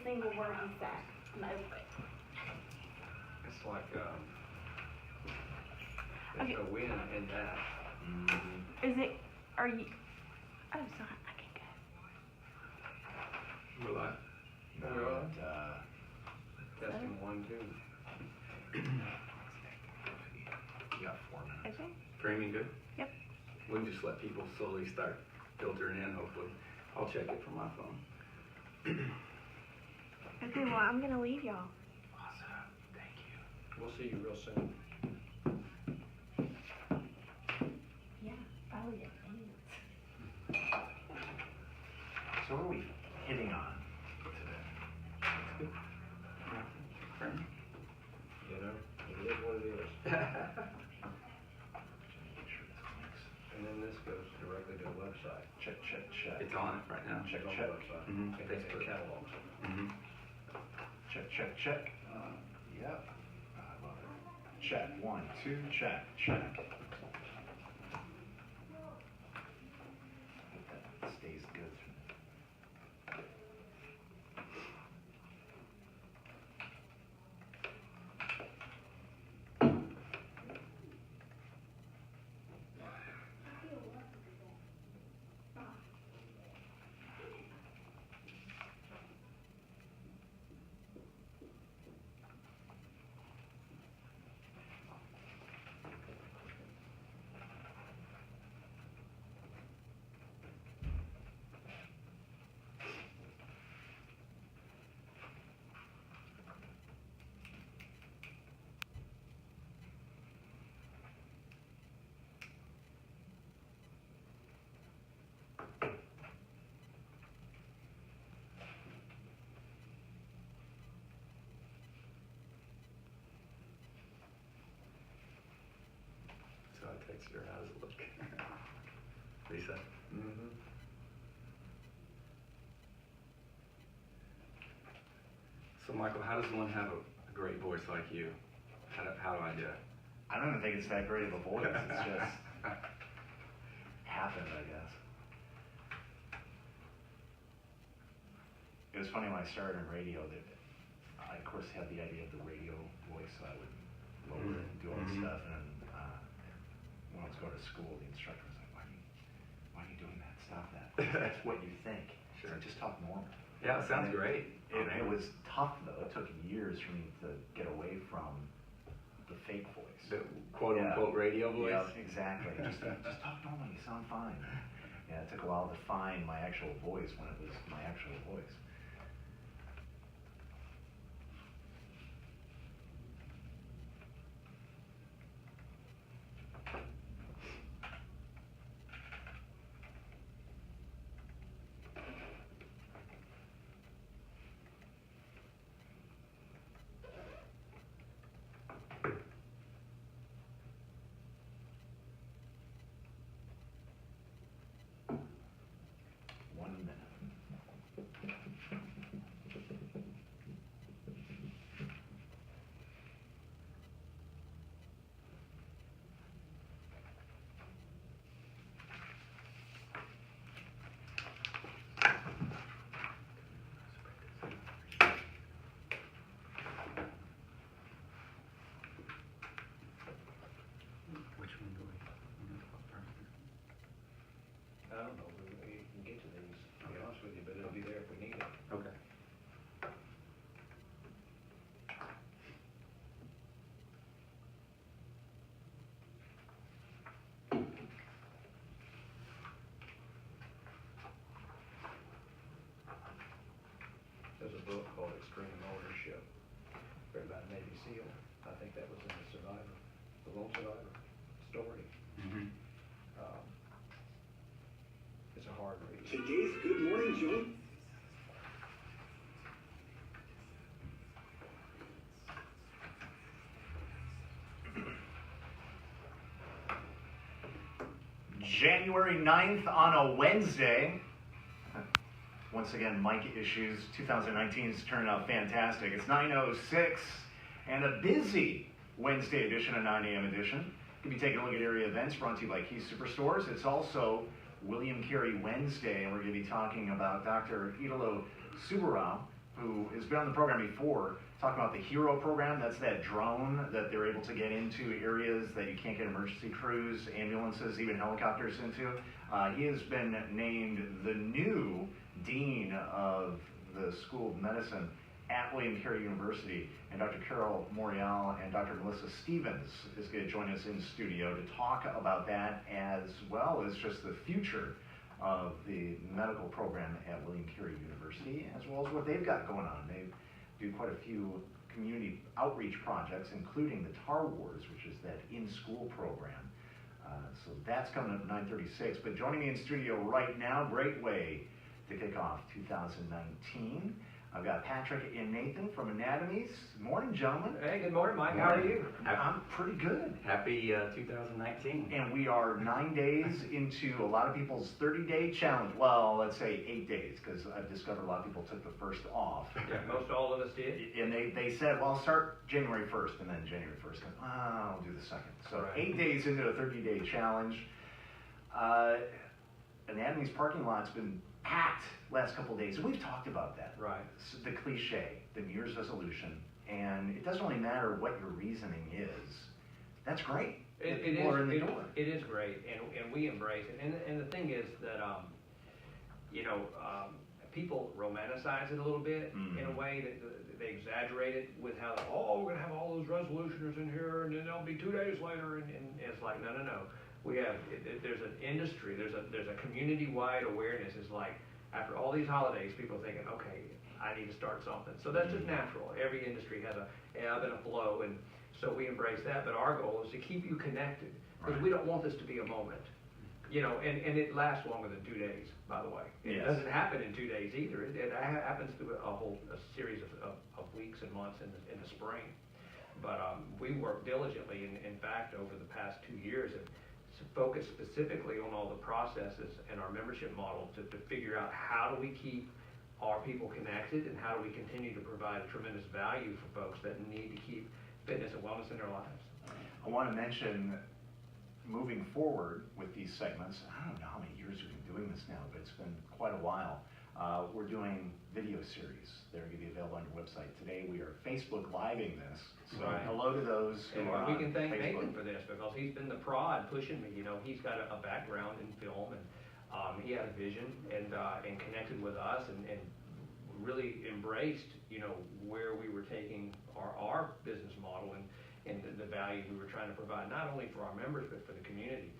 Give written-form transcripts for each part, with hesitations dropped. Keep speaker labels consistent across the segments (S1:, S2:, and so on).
S1: single word he said. I'm over it.
S2: It's like,
S1: Okay.
S2: it's a win and that.
S1: Is it, are you, oh, sorry, I can go.
S2: We're live.
S3: We're on.
S2: Testing 1, 2.
S3: You got 4 minutes.
S1: Okay.
S2: Framing good?
S1: Yep.
S2: We can just let people slowly start filtering in, hopefully. I'll check it from my phone.
S1: Okay, well, I'm going to leave y'all.
S3: Awesome. Thank you.
S2: We'll see you real soon.
S1: Yeah, probably at 8.
S3: So what are we hitting on today?
S2: Framing?
S4: You know, it is what it is. And then this goes directly to the website.
S3: Check.
S2: It's on it right now.
S3: Check.
S4: It's on the website.
S2: Mhm.
S4: And it's a catalog.
S2: Mm-hmm.
S3: Check. Yep. I love it. Check. 1, 2, check. Hope that stays good.
S2: So I text her, how does it look? Lisa?
S4: Mm-hmm.
S2: So Michael, how does one have a great voice like you? How do I do it?
S3: I don't even think it's that great of a voice. It's just happened, I guess. It was funny when I started in radio that I, of course, had the idea of the radio voice, so I would lower it and do all this stuff. And when I was going to school, the instructor was like, why are you doing that? Stop that. That's what you think.
S2: Sure.
S3: So just talk normal.
S2: Yeah, it sounds great.
S3: It was tough, though. It took years for me to get away from the fake voice.
S2: The quote-unquote radio voice?
S3: Yeah, exactly. Just talk normal. You sound fine. Yeah, it took a while to find my actual voice when it was my actual voice.
S2: Which one do we want to talk first?
S4: I don't know, we can get to these, to be honest with you, but it'll be there if we need it.
S2: Okay.
S4: There's a book called Extreme Ownership, written by a Navy SEAL. I think that was in the Survivor, the Lone Survivor story.
S2: Mm-hmm.
S4: It's a hard read.
S5: Today's Good Morning Joe.
S3: January 9th on a Wednesday. Once again, mic issues. 2019 has turned out fantastic. It's 9:06 and a busy Wednesday edition, a 9 a.m. edition. We'll be taking a look at area events brought to you by Key Superstores. It's also William Carey Wednesday, and we're going to be talking about Dr. Idolo Subarao who has been on the program before, talking about the HERO program. That's that drone that they're able to get into areas that you can't get emergency crews, ambulances, even helicopters into. He has been named the new dean of the School of Medicine at William Carey University, and Dr. Carol Morial and Dr. Melissa Stevens is going to join us in studio to talk about that, as well as just the future of the medical program at William Carey University, as well as what they've got going on. They do quite a few community outreach projects, including the TAR Wars, which is that in-school program. So that's coming up at 9:36. But joining me in studio right now, great way to kick off 2019. I've got Patrick and Nathan from Anatomies. Morning, gentlemen.
S5: Hey, good morning, Mike. How are you?
S3: I'm pretty good.
S2: Happy 2019.
S3: And we are 9 days into a lot of people's 30-day challenge. Well, let's say 8 days, because I've discovered a lot of people took the first off.
S5: Yeah, most all of us did.
S3: And they said, well, I'll start January 1st, and then January 1st. I'll do the second. So
S5: Right.
S3: 8 days into a 30-day challenge. Anatomies parking lot's been packed last couple of days, and we've talked about that.
S5: Right.
S3: The cliche, the New Year's resolution, and it doesn't really matter what your reasoning is. That's great.
S5: It
S3: People are in the door.
S5: is great, and we embrace it. And the thing is that, people romanticize it a little bit in a way that they exaggerate it with how, we're going to have all those resolutioners in here, and then they'll be 2 days later, and it's like, no. We have, there's an industry, there's a community-wide awareness. It's like, after all these holidays, people are thinking, okay, I need to start something. So that's just natural. Every industry has a ebb and a flow, and so we embrace that. But our goal is to keep you connected, because we don't want this to be a moment. And it lasts longer than 2 days, by the way. It doesn't happen in 2 days either. It happens through a series of weeks and months in the spring. But we work diligently, in fact, over the past 2 years, and focus specifically on all the processes and our membership model to figure out how do we keep our people connected, and how do we continue to provide a tremendous value for folks that need to keep fitness and wellness in their lives.
S3: I want to mention, moving forward with these segments, I don't know how many years we've been doing this now, but it's been quite a while. We're doing video series. They're going to be available on your website. Today we are Facebook Living this. So
S5: Right.
S3: Hello to those who
S5: And
S3: are
S5: we
S3: on
S5: can thank
S3: Facebook.
S5: Nathan for this, because he's been the prod pushing me. He's got a background in film, and he had a vision and connected with us and really embraced where we were taking our business model and the value we were trying to provide, not only for our members but for the community.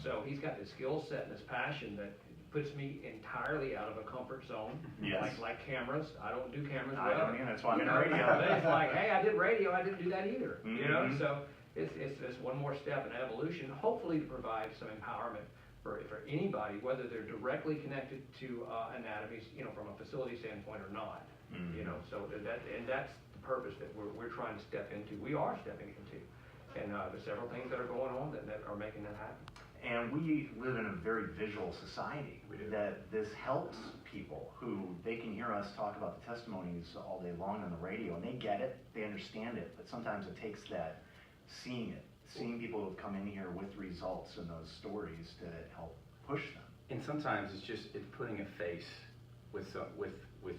S5: So he's got this skill set and this passion that puts me entirely out of a comfort zone.
S3: Yes.
S5: Like cameras. I don't do cameras
S3: I
S5: well.
S3: don't either. That's why I'm in
S5: But
S3: radio.
S5: it's like, hey, I did radio. I didn't do that either.
S3: Mhm.
S5: So it's one more step in evolution, hopefully to provide some empowerment for anybody, whether they're directly connected to Anatomies, from a facility standpoint or not. So that's the purpose that we're trying to step into. We are stepping into, and there's several things that are going on that are making that happen.
S3: And we live in a very visual society.
S2: We do.
S3: That this helps people who they can hear us talk about the testimonies all day long on the radio, and they get it, they understand it, but sometimes it takes that seeing people who have come in here with results and those stories to help push them.
S2: And sometimes it's putting a face with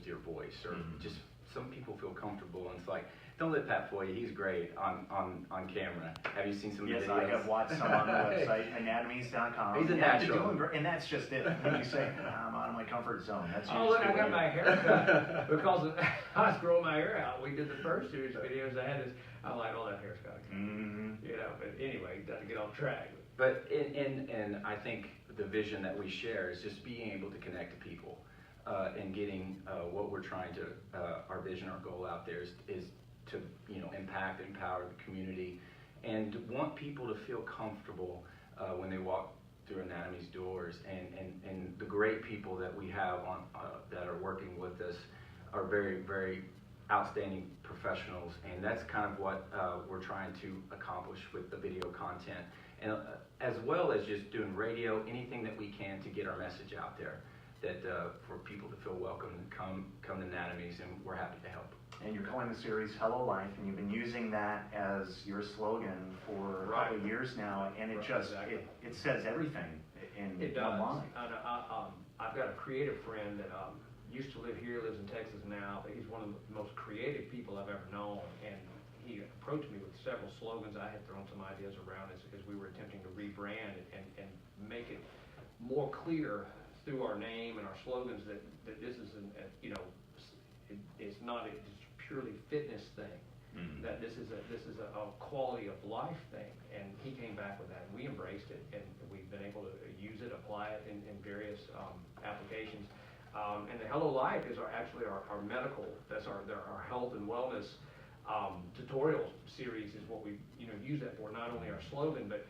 S2: your voice, or just some people feel comfortable, and it's like, don't let Pat fool you. He's great on camera. Have you seen some
S3: Yes,
S2: of the videos?
S3: I have watched some on the website, anatomies.com.
S2: He's a
S3: Yeah,
S2: natural.
S3: you're doing great, and that's just it. When you say, I'm out of my comfort zone, that's
S5: Oh, look, I
S3: usually
S5: got
S3: when-
S5: my hair cut because I was growing my hair out. We did the first series of videos. I had this. I'm like, that hair's got to come. But anyway, got to get off track.
S2: But and I think the vision that we share is just being able to connect to people, and getting what we're trying to, our vision, our goal out there is to impact, empower the community, and want people to feel comfortable when they walk through Anatomies doors. And the great people that we have on that are working with us are very, very outstanding professionals, and that's kind of what we're trying to accomplish with the video content, and as well as just doing radio, anything that we can to get our message out there, that for people to feel welcome and come to Anatomies, and we're happy to help.
S3: And you're calling the series Hello Life, and you've been using that as your slogan for a couple of years now, and it
S5: Exactly.
S3: it says everything in
S5: It
S3: one
S5: does.
S3: line.
S5: And, I've got a creative friend that used to live here, lives in Texas now, but he's one of the most creative people I've ever known. And he approached me with several slogans. I had thrown some ideas around as we were attempting to rebrand and make it more clear through our name and our slogans that this is it's not a just purely fitness thing. Mm-hmm. That this is a quality of life thing. And he came back with that, and we embraced it, and we've been able to use it, apply it in various applications. And the Hello Life is actually our medical, that's our health and wellness tutorial series is what we use that for. Not only our slogan, but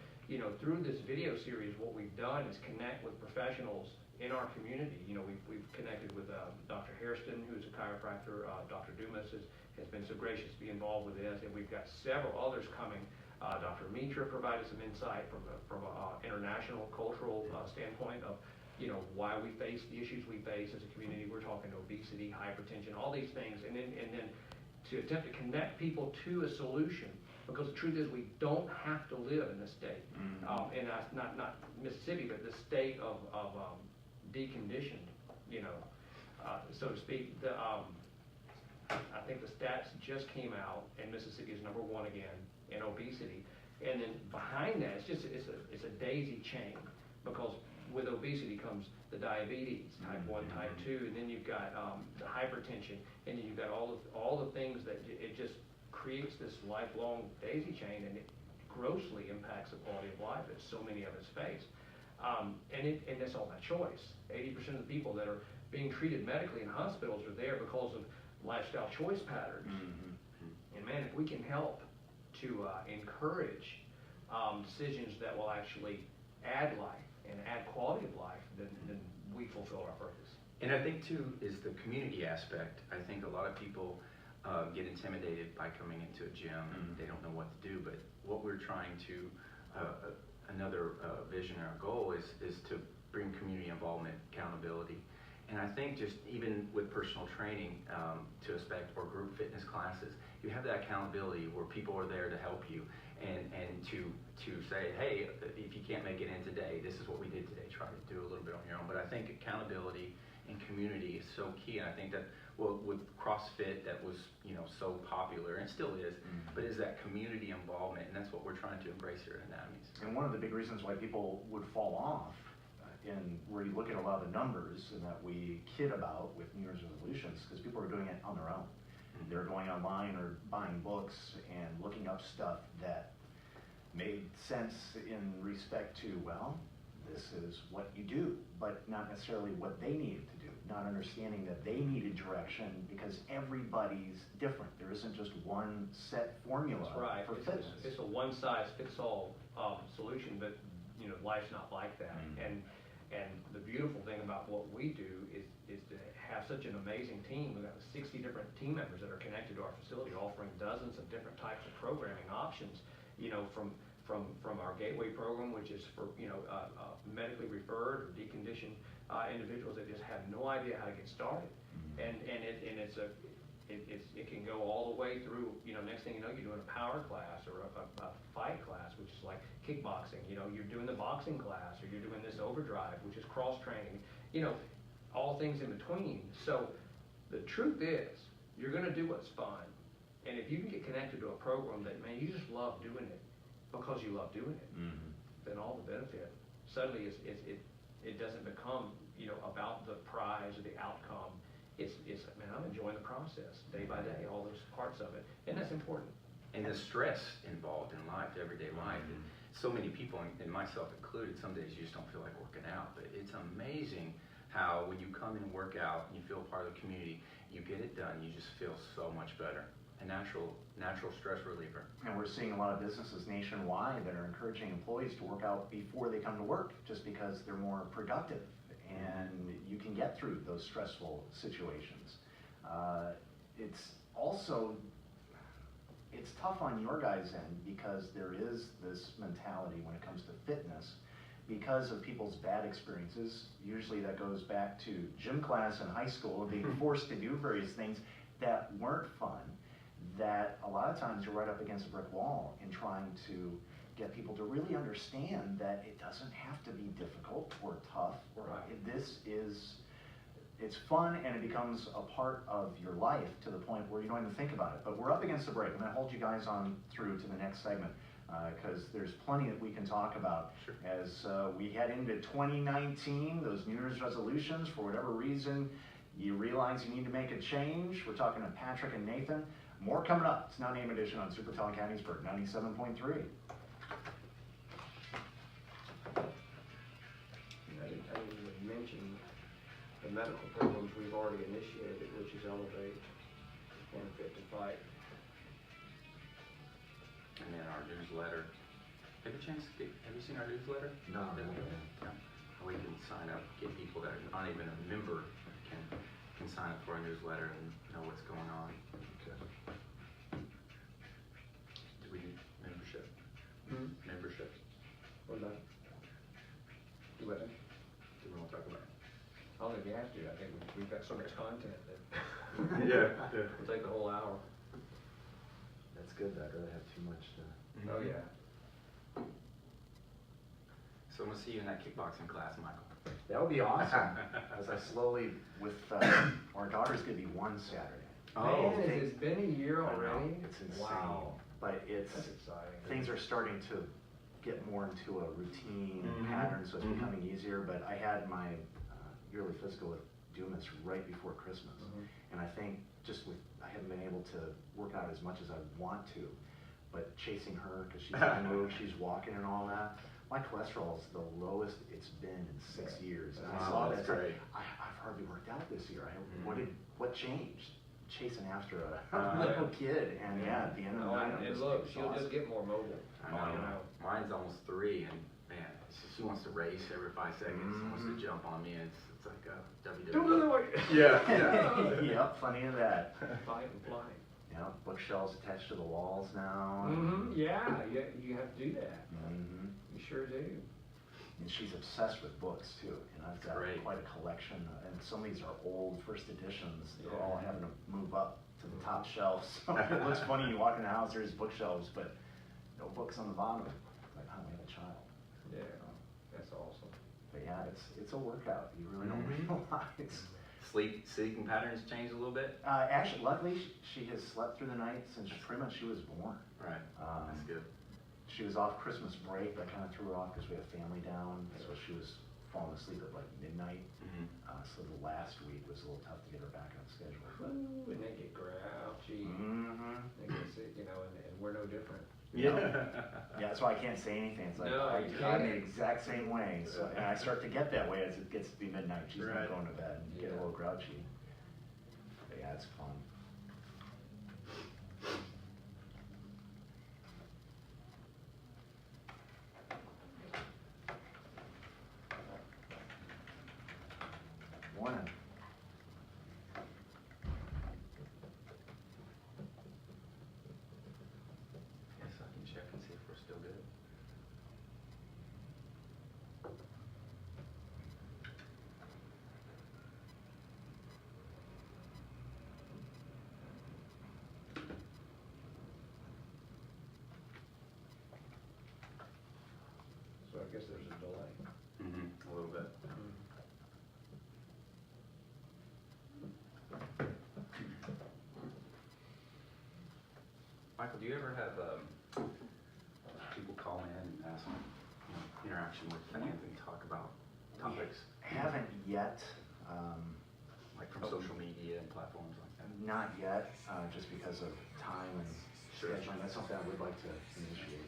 S5: through this video series, what we've done is connect with professionals in our community. We've connected with Dr. Hairston, who's a chiropractor. Dr. Dumas has been so gracious to be involved with this, and we've got several others coming. Dr. Mitra provided some insight from an international cultural standpoint of why we face the issues we face as a community. We're talking obesity, hypertension, all these things, and then to attempt to connect people to a solution, because the truth is we don't have to live in this state, and not Mississippi, but the state of deconditioned, so to speak. I think the stats just came out, and Mississippi is #1 again in obesity, and then behind that, it's a daisy chain, because with obesity comes the diabetes, type 1, type 2, and then you've got the hypertension, and then you've got all the things that it just creates this lifelong daisy chain, and it grossly impacts the quality of life that so many of us face. And that's all by choice. 80% of the people that are being treated medically in hospitals are there because of lifestyle choice patterns. Mm-hmm. And man, if we can help to encourage decisions that will actually add life and add quality of life, then we fulfill our purpose.
S2: And I think too is the community aspect. I think a lot of people get intimidated by coming into a gym and they don't know what to do, but what we're trying to, another vision or goal is to bring community involvement, accountability. And I think just even with personal training to aspect or group fitness classes, you have that accountability where people are there to help you and to say, hey, if you can't make it in today, this is what we did today. Try to do a little bit on your own. But I think accountability and community is so key. And I think that with CrossFit that was so popular and still is, but is that community involvement, and that's what we're trying to embrace here at Anatomies.
S3: And one of the big reasons why people would fall off and where you look at a lot of the numbers and that we kid about with New Year's resolutions, because people are doing it on their own. They're going online or buying books and looking up stuff that made sense in respect to, well, this is what you do, but not necessarily what they needed to do. Not understanding that they needed direction because everybody's different. There isn't just one set formula.
S5: That's right.
S3: For fitness.
S5: It's a one-size-fits-all solution, but life's not like that. And the beautiful thing about what we do is to have such an amazing team. We've got 60 different team members that are connected to our facility, offering dozens of different types of programming options. From our Gateway program, which is for medically referred or deconditioned individuals that just have no idea how to get started, and it can go all the way through. Next thing you know, you're doing a power class or a fight class, which is like kickboxing. You're doing the boxing class, or you're doing this overdrive, which is cross training. All things in between. So the truth is, you're going to do what's fun, and if you can get connected to a program that, man, you just love doing it because you love doing it, then all the benefit suddenly it doesn't become about the prize or the outcome. It's man, I'm enjoying the process day by day, all those parts of it, and that's important.
S2: And the stress involved in life, everyday life, and so many people, and myself included, some days you just don't feel like working out, but it's amazing how when you come in and work out and you feel part of the community, you get it done, you just feel so much better. A natural stress reliever. And
S3: we're seeing a lot of businesses nationwide that are encouraging employees to work out before they come to work, just because they're more productive and you can get through those stressful situations. It's also, it's tough on your guys' end because there is this mentality when it comes to fitness, because of people's bad experiences. Usually that goes back to gym class in high school, being forced to do various things that weren't fun, that a lot of times you're right up against a brick wall in trying to get people to really understand that it doesn't have to be difficult or tough.
S5: Right.
S3: it's fun and it becomes a part of your life to the point where you don't even think about it. But we're up against the break. I'm gonna hold you guys on through to the next segment because there's plenty that we can talk about.
S2: Sure.
S3: As we head into 2019, those New Year's resolutions, for whatever reason, you realize you need to make a change. We're talking to Patrick and Nathan. More coming up. It's Now Name Edition on Supertalk Hattiesburg 97.3.
S4: I didn't even mention the medical programs we've already initiated, which is Elevate, and Fit to Fight.
S2: And then our newsletter. Have you seen our newsletter?
S4: No.
S2: Yeah. We can sign up, get people that aren't even a member can sign up for our newsletter and know what's going on.
S4: Okay.
S2: Do we need membership? Membership?
S4: What about? Do what?
S2: Do we want to talk about?
S4: I don't think we have to. I think we've got so much content that
S2: Yeah.
S4: it'll take the whole hour.
S6: That's good, I'd rather have too much to...
S4: Oh, yeah.
S2: So I'm gonna see you in that kickboxing class, Michael.
S3: That would be awesome. As I slowly, with our daughter's gonna be one Saturday.
S2: Oh,
S4: Man, it's been a year
S3: I know,
S4: already?
S3: it's insane.
S4: Wow.
S3: But it's,
S4: That's exciting.
S3: things are starting to get more into a routine
S2: Mhm.
S3: pattern, so it's
S2: Mhm.
S3: becoming easier. But I had my yearly physical with Dumas right before Christmas.
S4: Mhm.
S3: And I think just with, I haven't been able to work out as much as I want to, but chasing her, because she's on the move, she's walking and all that, my cholesterol is the lowest it's been in 6 years. And I
S2: Wow,
S3: saw
S2: that's
S3: that,
S2: great.
S3: I've hardly worked out this year.
S2: Mhm.
S3: What changed? Chasing after a
S2: Yeah.
S3: little kid, and yeah, at the end of the
S4: Oh,
S3: night,
S4: and
S3: it was
S4: look, she'll
S3: awesome.
S4: just get more mobile.
S2: I
S3: Oh,
S2: know.
S3: I know.
S2: Mine's almost 3, and man, she wants to race every 5 seconds. Wants to
S3: Mhm.
S2: jump on me. It's like a WWE.
S4: Do another way.
S2: Yeah.
S3: Yep, plenty of that.
S4: Fight and flight.
S3: Yeah, bookshelves attached to the walls now.
S4: Yeah, you have to do that.
S3: Mhm.
S4: You sure do.
S3: And she's obsessed with books too, and I've got
S2: Great.
S3: quite a collection, and some of these are old first editions. They're
S4: Yeah.
S3: all having to move up to the top shelves. So it looks funny, you walk in the house, there's bookshelves, but no books on the bottom. Like, oh, we have a child.
S4: Yeah, that's awesome.
S3: But yeah, it's a workout. You really don't realize.
S2: Sleeping patterns changed a little bit.
S3: Actually, luckily, she has slept through the night since pretty much she was born.
S2: Right. That's good.
S3: She was off Christmas break. That kind of threw her off because we have family down. So she was falling asleep at like midnight.
S2: Mhm.
S3: So the last week was a little tough to get her back on schedule. But
S4: Ooh, and they get grouchy. They get sick, and we're no different.
S3: yeah, that's why I can't say anything. It's like
S4: No,
S3: I'm
S4: you
S3: the
S4: can't.
S3: exact same way. So, and I start to get that way as it gets to be midnight. She's not
S2: Right.
S3: going to bed and get a
S4: Yeah.
S3: little grouchy. But yeah, it's fun. Morning.
S2: Yes, I can check and see if we're still good.
S4: So I guess there's a delay.
S2: A little bit. Michael, do you ever have people call in and ask, interaction with fans and talk about topics
S3: Haven't yet.
S2: like from social media and platforms like that?
S3: Not yet, just because of time and
S2: Sure.
S3: scheduling. That's something I would like to initiate.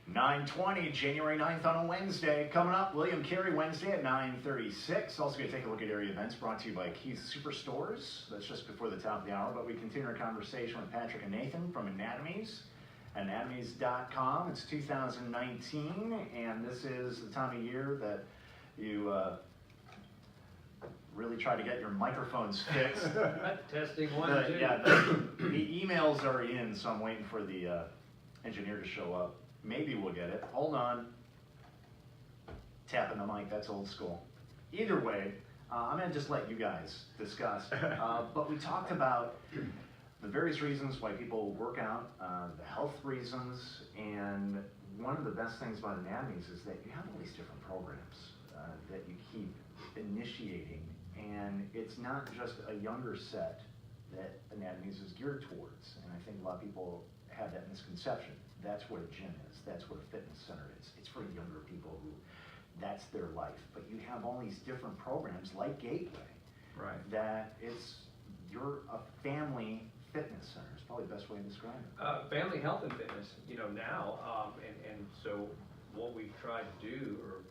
S3: 9:20, January 9th on a Wednesday. Coming up, William Carey Wednesday at 9:36. Also going to take a look at area events brought to you by Keith's Superstores. That's just before the top of the hour, but we continue our conversation with Patrick and Nathan from Anatomies. Anatomies.com. It's 2019, and this is the time of year that you really try to get your microphones fixed.
S4: Testing one,
S3: The-
S4: two.
S3: yeah, the emails are in, so I'm waiting for the engineer to show up. Maybe we'll get it. Hold on. Tapping the mic, that's old school. Either way, I'm going to just let you guys discuss. But we talked about the various reasons why people work out, the health reasons, and one of the best things about Anatomies is that you have all these different programs. that you keep initiating, and it's not just a younger set that Anatomies is geared towards, and I think a lot of people have that misconception. That's what a gym is, that's what a fitness center is. It's for younger people who, that's their life. But you have all these different programs like Gateway,
S5: Right.
S3: that you're a family fitness center. It's probably the best way to describe it.
S5: Family health and fitness, now, and so what we've tried to do or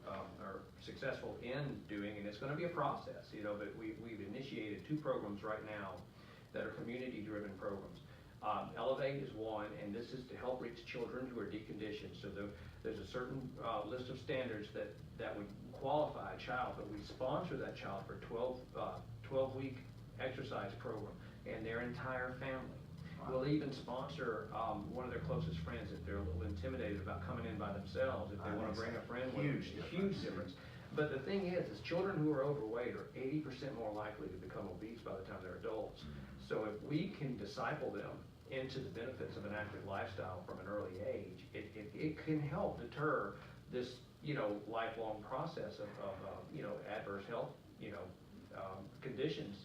S5: are successful in doing, and it's going to be a process, but we've initiated 2 programs right now that are community-driven programs. Elevate is one, and this is to help reach children who are deconditioned. So there's a certain list of standards that would qualify a child, but we sponsor that child for 12-week exercise program and their entire family.
S3: Wow.
S5: We'll even sponsor one of their closest friends if they're a little intimidated about coming in by themselves, if they want to bring a friend with them. Huge difference. But the thing is children who are overweight are 80% more likely to become obese by the time they're adults. So if we can disciple them into the benefits of an active lifestyle from an early age, it can help deter this, lifelong process of adverse health, conditions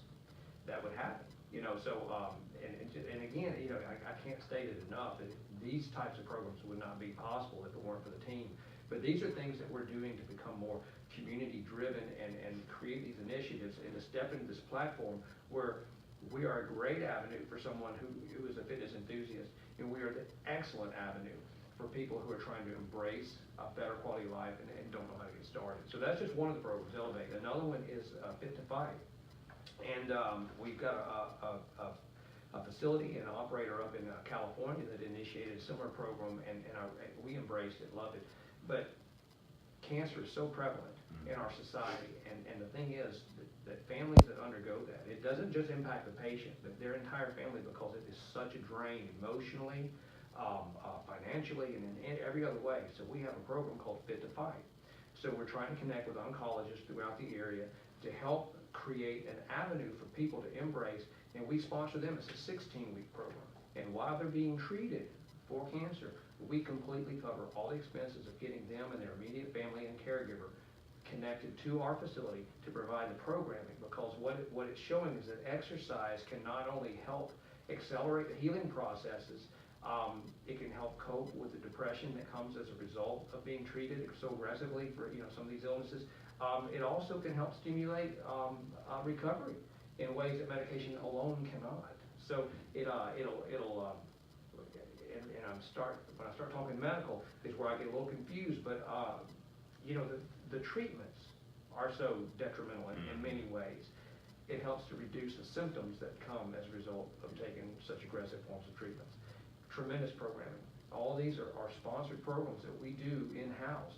S5: that would happen. And again, I can't state it enough that these types of programs would not be possible if it weren't for the team. But these are things that we're doing to become more community driven and create these initiatives and to step into this platform where we are a great avenue for someone who is a fitness enthusiast, and we are the excellent avenue for people who are trying to embrace a better quality of life and don't know how to get started. So that's just one of the programs, Elevate. Another one is Fit to Fight. And we've got a facility and an operator up in California that initiated a similar program, and we embraced it, loved it. But cancer is so prevalent in our society, and the thing is that families that undergo that, it doesn't just impact the patient, but their entire family, because it is such a drain emotionally, financially, and in every other way. So we have a program called Fit to Fight. So we're trying to connect with oncologists throughout the area to help create an avenue for people to embrace, and we sponsor them. It's a 16-week program. And while they're being treated for cancer, we completely cover all the expenses of getting them and their immediate family and caregiver connected to our facility to provide the programming, because what it's showing is that exercise can not only help accelerate the healing processes, it can help cope with the depression that comes as a result of being treated so aggressively for some of these illnesses. It also can help stimulate recovery in ways that medication alone cannot. So when I start talking medical is where I get a little confused, but the treatments are so detrimental in many ways. It helps to reduce the symptoms that come as a result of taking such aggressive forms of treatments. Tremendous programming. All these are sponsored programs that we do in-house.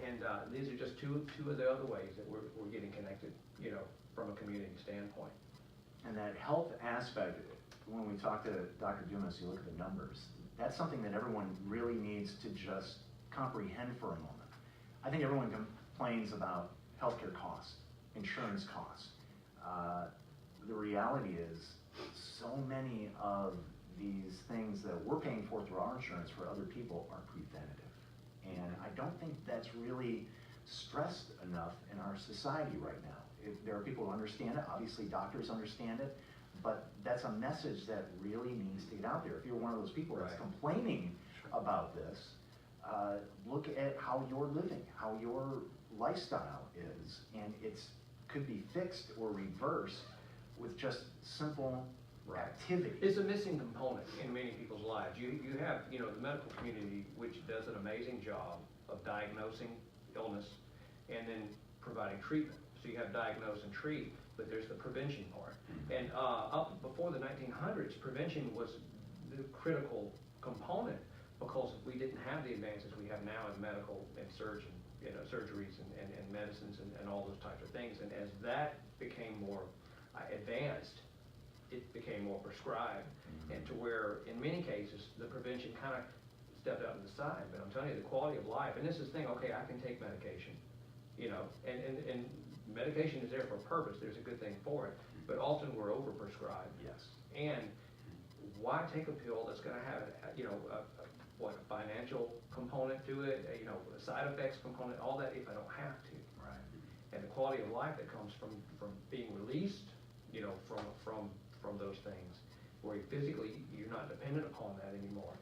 S5: And these are just two of the other ways that we're getting connected, from a community standpoint.
S3: And that health aspect, when we talk to Dr. Dumas, you look at the numbers, that's something that everyone really needs to just comprehend for a moment. I think everyone complains about healthcare costs, insurance costs. The reality is so many of these things that we're paying for through our insurance for other people are preventative. And I don't think that's really stressed enough in our society right now. There are people who understand it, obviously doctors understand it, but that's a message that really needs to get out there. If you're one of those people that's complaining about this, look at how you're living, how your lifestyle is, and could be fixed or reversed with just simple activity.
S5: It's a missing component in many people's lives. You have, the medical community, which does an amazing job of diagnosing illness and then providing treatment. So you have diagnose and treat, but there's the prevention part. And up before the 1900s, prevention was the critical component, because we didn't have the advances we have now in medical and surgeries and medicines and all those types of things. And as that became more advanced, it became more prescribed, and to where, in many cases, the prevention kind of stepped out to the side. But I'm telling you, the quality of life, and this is the thing, okay, I can take medication, and medication is there for a purpose. There's a good thing for it, but often we're overprescribed.
S3: Yes.
S5: And why take a pill that's going to have, a financial component to it, a side effects component, all that, if I don't have to?
S3: Right.
S5: and the quality of life that comes from being released, you know, from those things, where you physically, you're not dependent upon that anymore,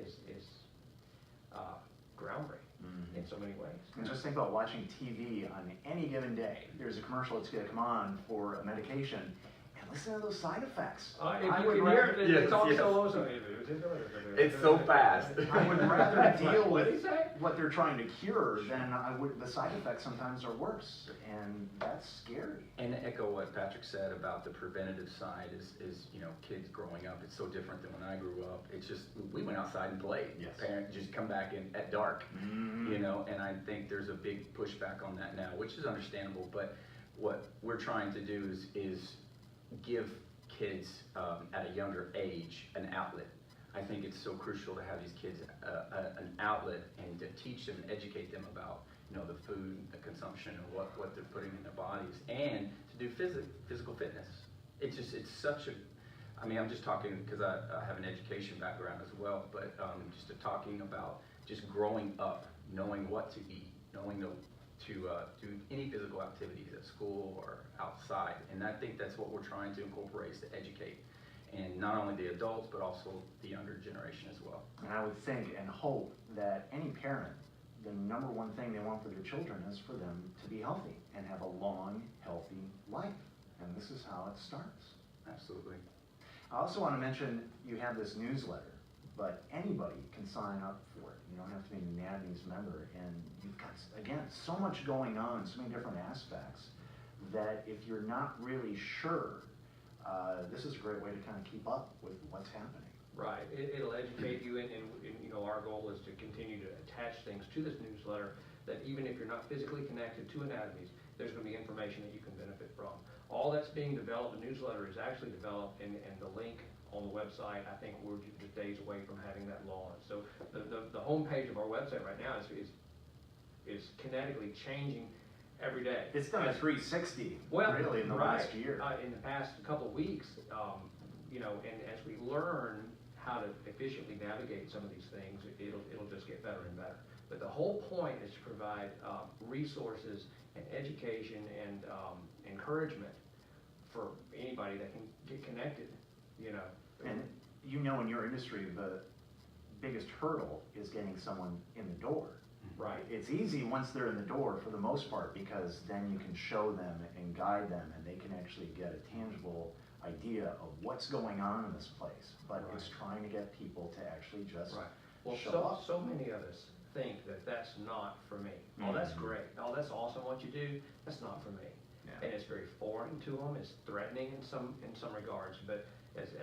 S5: is groundbreaking in so many ways.
S3: And just think about watching TV on any given day. There's a commercial that's going to come on for a medication, and listen to those side effects.
S5: If you can hear it, it's also
S2: It's so fast.
S3: I would rather deal
S5: What did
S3: with
S5: he say?
S3: what they're trying to cure than I would. The side effects sometimes are worse, and that's scary.
S2: And to echo what Patrick said about the preventative side is you know, kids growing up, it's so different than when I grew up. It's just, we went outside and played.
S3: Yes.
S2: Parents just come back in at dark, you know, and I think there's a big pushback on that now, which is understandable, but what we're trying to do is give kids at a younger age an outlet. I think it's so crucial to have these kids an outlet and to teach them and educate them about, you know, the food, the consumption, and what they're putting in their bodies, and to do physical fitness. It's just, it's such a, I mean, I'm just talking because I have an education background as well, but just talking about just growing up, knowing what to eat, knowing to do any physical activities at school or outside, and I think that's what we're trying to incorporate, is to educate. And not only the adults, but also the younger generation as well.
S3: And I would think and hope that any parent, the number one thing they want for their children is for them to be healthy and have a long, healthy life. And this is how it starts.
S2: Absolutely.
S3: I also want to mention you have this newsletter, but anybody can sign up for it. You don't have to be an Anatomies member. And you've got, again, so much going on, so many different aspects, that if you're not really sure, this is a great way to kind of keep up with what's happening.
S5: Right, it'll educate you, and you know, our goal is to continue to attach things to this newsletter that even if you're not physically connected to Anatomies, there's going to be information that you can benefit from. All that's being developed, the newsletter is actually developed, and the link on the website, I think we're just days away from having that launched. So the homepage of our website right now is kinetically changing every day.
S3: It's done a 360,
S5: Well,
S3: really, in the
S5: right.
S3: last year.
S5: In the past couple of weeks, you know, and as we learn how to efficiently navigate some of these things, it'll just get better and better. But the whole point is to provide resources and education and encouragement for anybody that can get connected, you know.
S3: And you know, in your industry, the biggest hurdle is getting someone in the door.
S5: Right.
S3: It's easy once they're in the door for the most part, because then you can show them and guide them, and they can actually get a tangible idea of what's going on in this place. But
S5: Right.
S3: it's trying to get people to actually just
S5: Well,
S3: show
S5: so
S3: up.
S5: so many of us think that that's not for me. Oh, that's great. Oh, that's awesome what you do. That's not for me.
S3: Yeah.
S5: And it's very foreign to them. It's threatening in some regards. But as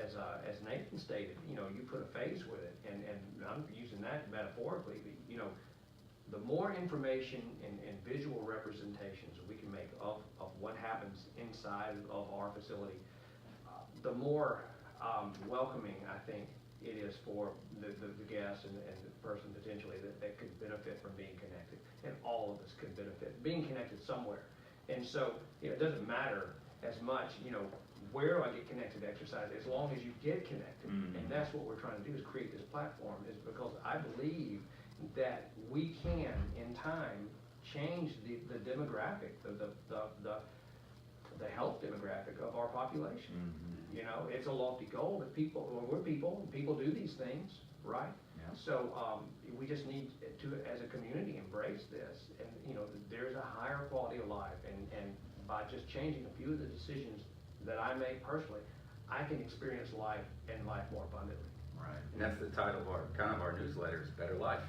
S5: Nathan stated, you know, you put a face with it, and I'm using that metaphorically. But, you know, the more information and visual representations we can make of what happens inside of our facility, the more welcoming I think it is for the guests and the person potentially that could benefit from being connected. And all of us could benefit, being connected somewhere. And so, you know, it doesn't matter as much, you know, where do I get connected to exercise, as long as you get connected. And that's what we're trying to do, is create this platform, is because I believe that we can, in time, change the demographic, the health demographic of our population. You know, it's a lofty goal, but we're people, and people do these things, right?
S3: Yeah.
S5: So we just need to, as a community, embrace this, and you know, there's a higher quality of life, and by just changing a few of the decisions that I make personally, I can experience life and life more abundantly.
S3: Right.
S2: And that's the title of our newsletter, is Better Life.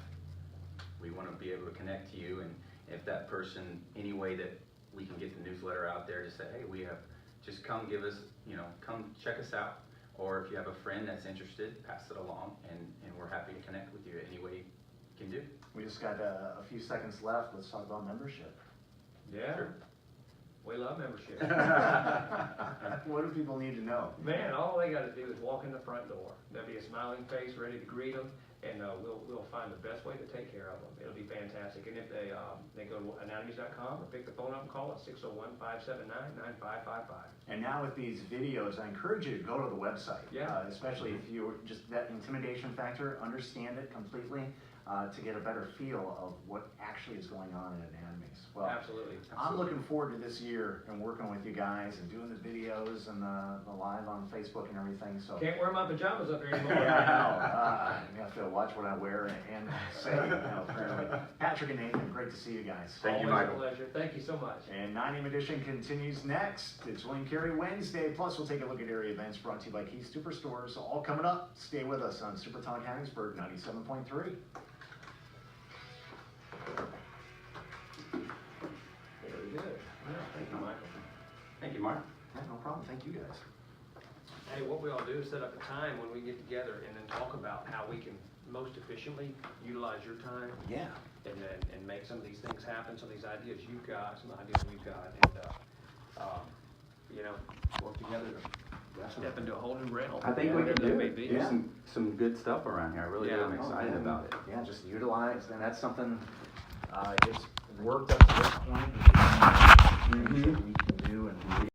S2: We want to be able to connect to you, and if that person, any way that we can get the newsletter out there to say, hey, we have, just come give us, you know, come check us out. Or if you have a friend that's interested, pass it along, and we're happy to connect with you any way you can do.
S3: We just got a few seconds left. Let's talk about membership.
S5: Yeah.
S2: Sure.
S5: We love membership.
S3: What do people need to know?
S5: Man, all they got to do is walk in the front door. There'll be a smiling face ready to greet them, and we'll find the best way to take care of them. It'll be fantastic. And if they go to anatomies.com or pick the phone up and call us 601-579-9555.
S3: And now with these videos, I encourage you to go to the website.
S5: Yeah.
S3: Especially if you're just that intimidation factor, understand it completely. to get a better feel of what actually is going on in Anatomies. Well,
S5: Absolutely.
S3: I'm looking forward to this year and working with you guys and doing the videos and the live on Facebook and everything. So
S5: Can't wear my pajamas up here anymore.
S3: yeah, I know. You have to watch what I wear and say. Apparently. Patrick and Nathan, great to see you guys.
S2: Thank you,
S5: Always
S2: Michael.
S5: a pleasure. Thank you so much.
S3: And 9 edition continues next. It's William Carey Wednesday. Plus, we'll take a look at area events brought to you by Key Superstores. All coming up. Stay with us on Supertalk Hattiesburg 97.3.
S5: Very good. Thank you, Michael.
S2: Thank you, Mark.
S3: Yeah, no problem. Thank you guys.
S5: Hey, what we ought to do is set up a time when we get together and then talk about how we can most efficiently utilize your time
S3: Yeah.
S5: and make some of these things happen, some of these ideas you've got, some ideas we've got, and, work together to step into a whole new realm.
S2: I think we
S5: whatever
S2: can
S5: that
S2: do
S5: may
S2: it.
S5: be.
S2: There's some good stuff around here. I really
S5: Yeah.
S2: am excited about it.
S3: Yeah, just utilize, and that's something, it's worked up to this point. Things that we can do and